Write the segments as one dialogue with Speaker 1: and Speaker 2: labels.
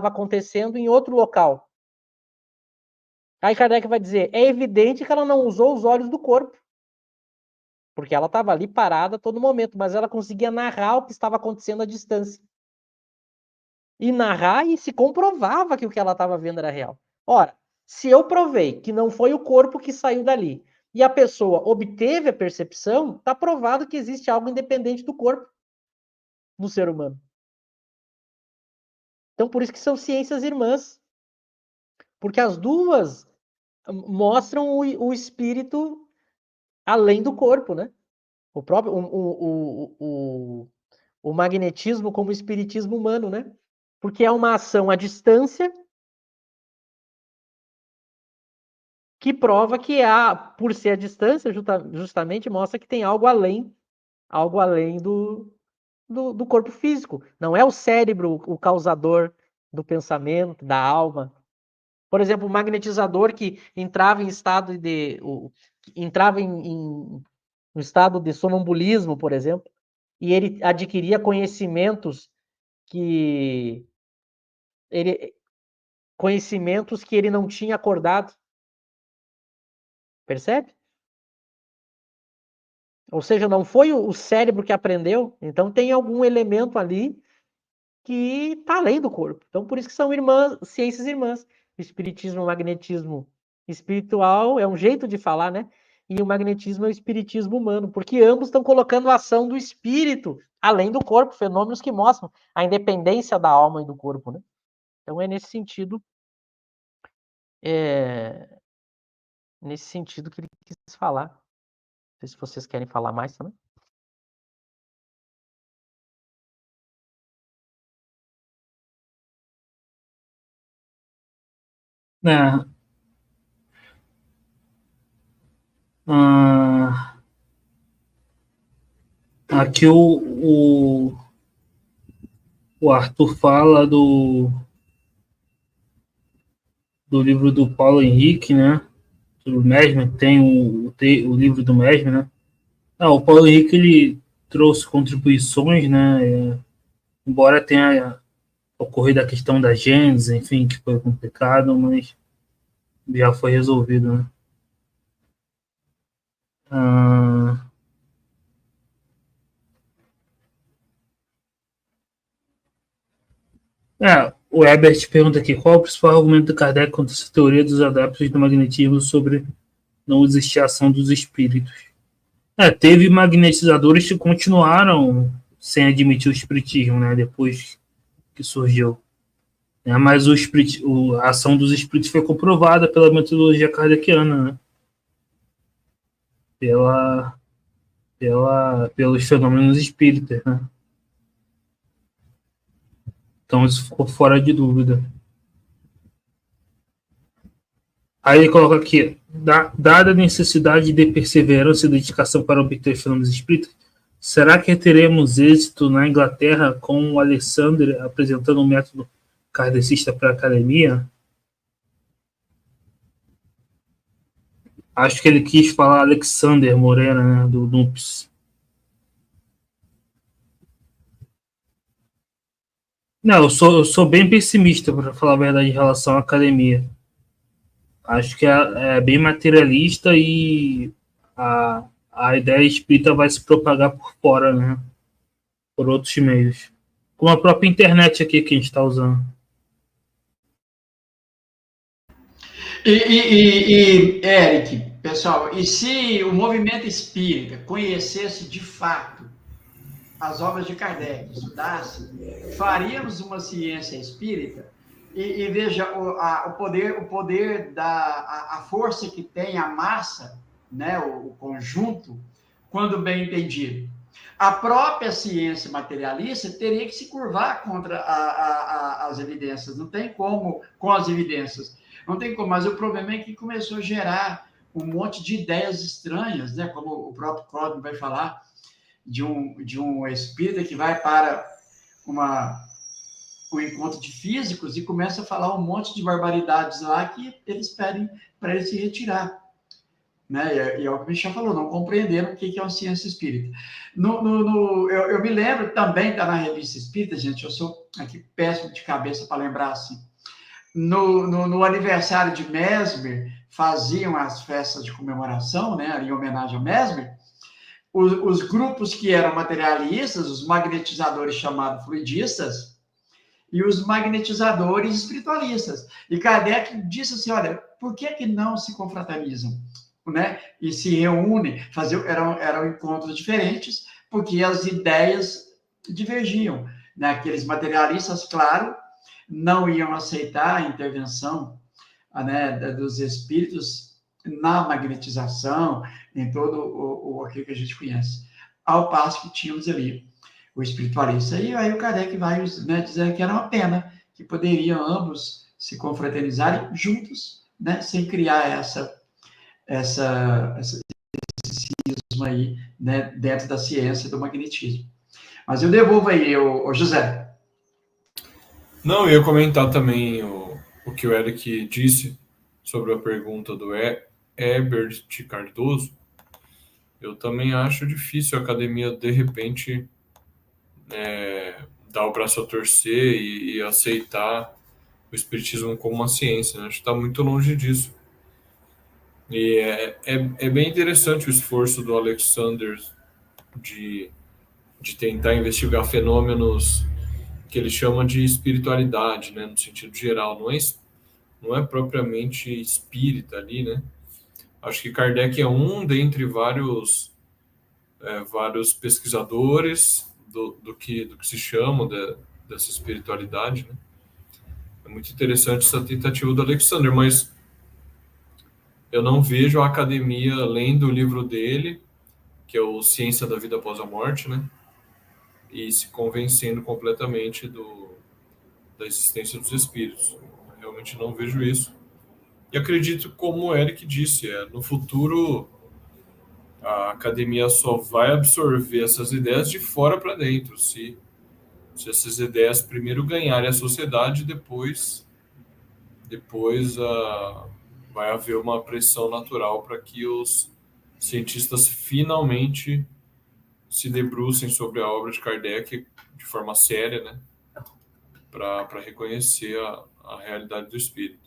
Speaker 1: acontecendo em outro local. Aí Kardec vai dizer, é evidente que ela não usou os olhos do corpo. Porque ela estava ali parada a todo momento, mas ela conseguia narrar o que estava acontecendo à distância. E narrar e se comprovava que o que ela estava vendo era real. Ora, se eu provei que não foi o corpo que saiu dali e a pessoa obteve a percepção, está provado que existe algo independente do corpo no ser humano. Então, por isso que são ciências irmãs. Porque as duas mostram o espírito além do corpo, né? O próprio o magnetismo como espiritismo humano, né? Porque é uma ação à distância que prova que por ser a distância, justamente mostra que tem algo além do corpo físico. Não é o cérebro o causador do pensamento, da alma. Por exemplo, o magnetizador que entrava em estado entrava em um estado de sonambulismo, por exemplo, e ele adquiria conhecimentos que ele não tinha acordado. Percebe? Ou seja, não foi o cérebro que aprendeu, então tem algum elemento ali que está além do corpo. Então, por isso que são irmãs, ciências irmãs. O espiritismo, o magnetismo espiritual é um jeito de falar, né? E o magnetismo é o espiritismo humano, porque ambos estão colocando a ação do espírito além do corpo, fenômenos que mostram a independência da alma e do corpo, né? Então é nesse sentido que ele quis falar. Não sei se vocês querem falar mais também.
Speaker 2: É, aqui o Arthur fala do livro do Paulo Henrique, né? Do Mesmer, tem o livro do Mesmer, né? O Paulo Henrique ele trouxe contribuições, né? Embora tenha ocorrido a questão da Gênesis, enfim, que foi complicado, mas já foi resolvido, né? Ah, o Ebert pergunta aqui, qual é o principal argumento de Kardec contra essa teoria dos adeptos do magnetismo sobre não existir ação dos espíritos? Teve magnetizadores que continuaram sem admitir o espiritismo, né? Depois que surgiu. Mas a ação dos espíritos foi comprovada pela metodologia kardeciana, né? Pelos fenômenos espíritas, né? Então isso ficou fora de dúvida. Aí ele coloca aqui, dada a necessidade de perseverança e dedicação para obter fenômenos espíritas, será que teremos êxito na Inglaterra com o Alexander apresentando um método kardecista para a academia? Acho que ele quis falar Alexander Morena, né, do NUPS. Não, eu sou bem pessimista, para falar a verdade, em relação à academia. Acho que é bem materialista e a ideia espírita vai se propagar por fora, né? Por outros meios. Como a própria internet aqui que a gente está usando.
Speaker 3: Eric, pessoal, e se o movimento espírita conhecesse de fato as obras de Kardec, estudasse, faríamos uma ciência espírita e veja o poder a força que tem a massa, né, o conjunto, quando bem entendido. A própria ciência materialista teria que se curvar contra as evidências, não tem como com as evidências. Não tem como, mas o problema é que começou a gerar um monte de ideias estranhas, né? Como o próprio Código vai falar, de um espírita que vai para um encontro de físicos e começa a falar um monte de barbaridades lá que eles pedem para ele se retirar. Né? E é o que o Michel falou, não compreenderam o que é uma ciência espírita. Eu me lembro também, está na revista espírita, gente, eu sou aqui péssimo de cabeça para lembrar assim. No aniversário de Mesmer, faziam as festas de comemoração, né, em homenagem a Mesmer. Os grupos que eram materialistas, os magnetizadores chamados fluidistas, e os magnetizadores espiritualistas. E Kardec disse assim, olha, por que não se confraternizam? Né? E se reúnem, eram encontros diferentes, porque as ideias divergiam. Né? Aqueles materialistas, claro, não iam aceitar a intervenção, né, dos espíritos na magnetização, em todo aquilo que a gente conhece. Ao passo que tínhamos ali o espiritualista. E aí o Kardec vai, né, dizer que era uma pena, que poderiam ambos se confraternizarem juntos, né, sem criar esse cisma aí, né, dentro da ciência do magnetismo. Mas eu devolvo aí, o José.
Speaker 4: Não, eu ia comentar também o que o Eric disse sobre a pergunta do Herbert Cardoso. Eu também acho difícil a academia, de repente, dar o braço a torcer e aceitar o espiritismo como uma ciência, né? Acho que está muito longe disso. E é bem interessante o esforço do Alexander de tentar investigar fenômenos que ele chama de espiritualidade, né, no sentido geral. Não é propriamente espírita ali, né? Acho que Kardec é um dentre vários pesquisadores do que se chama dessa espiritualidade, né? É muito interessante essa tentativa do Alexander, mas eu não vejo a academia lendo o livro dele, que é o Ciência da Vida Após a Morte, né? E se convencendo completamente da existência dos espíritos. Eu realmente não vejo isso. E acredito, como o Eric disse, no futuro a academia só vai absorver essas ideias de fora para dentro. Se essas ideias primeiro ganharem a sociedade, depois vai haver uma pressão natural para que os cientistas finalmente se debrucem sobre a obra de Kardec de forma séria, né, para reconhecer a realidade do espírito.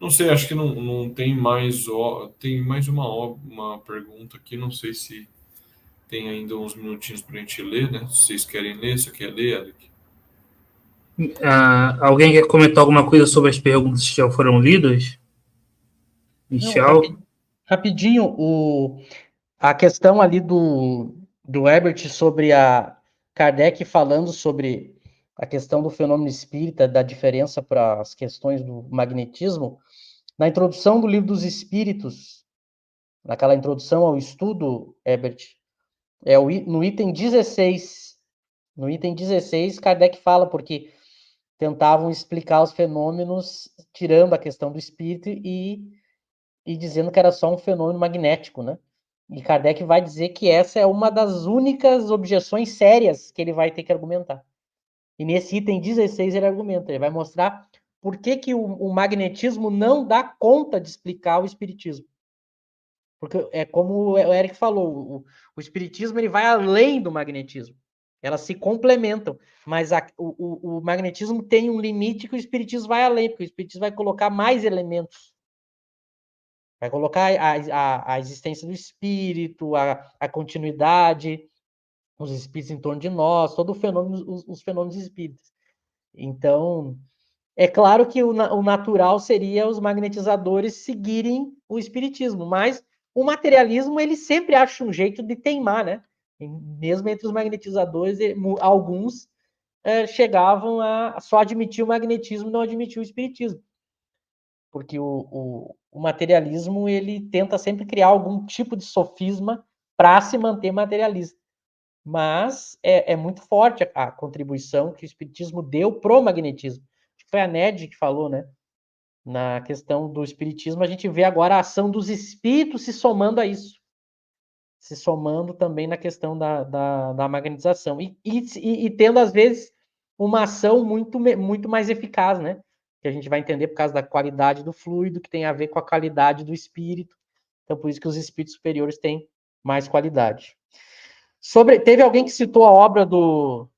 Speaker 4: Não sei, acho que não tem mais. Tem mais uma pergunta aqui, não sei se tem ainda uns minutinhos para a gente ler, né? Se vocês querem ler, você quer ler, Alec?
Speaker 2: Alguém quer comentar alguma coisa sobre as perguntas que já foram lidas? Michel?
Speaker 1: Não, rapidinho, a questão ali do Herbert sobre a Kardec falando sobre a questão do fenômeno espírita, da diferença para as questões do magnetismo, na introdução do Livro dos Espíritos, naquela introdução ao estudo, Herbert, no item 16, Kardec fala porque tentavam explicar os fenômenos tirando a questão do espírito e dizendo que era só um fenômeno magnético, né? E Kardec vai dizer que essa é uma das únicas objeções sérias que ele vai ter que argumentar. E nesse item 16 ele argumenta, ele vai mostrar por que o magnetismo não dá conta de explicar o espiritismo. Porque é como o Eric falou, o espiritismo ele vai além do magnetismo. Elas se complementam, mas o magnetismo tem um limite que o espiritismo vai além, porque o espiritismo vai colocar mais elementos. Vai colocar a existência do espírito, a continuidade, os espíritos em torno de nós, todo o fenômeno, os fenômenos espíritas. Então, é claro que o natural seria os magnetizadores seguirem o espiritismo, mas o materialismo, ele sempre acha um jeito de teimar, né? Mesmo entre os magnetizadores, alguns chegavam a só admitir o magnetismo e não admitir o espiritismo. Porque o materialismo, ele tenta sempre criar algum tipo de sofisma para se manter materialista. Mas é muito forte a contribuição que o espiritismo deu pro magnetismo. Acho que foi a Ned que falou, né? Na questão do espiritismo, a gente vê agora a ação dos espíritos se somando a isso. Se somando também na questão da magnetização. E tendo, às vezes, uma ação muito mais eficaz, né? Que a gente vai entender por causa da qualidade do fluido, que tem a ver com a qualidade do espírito. Então, por isso que os espíritos superiores têm mais qualidade. Teve alguém que citou a obra do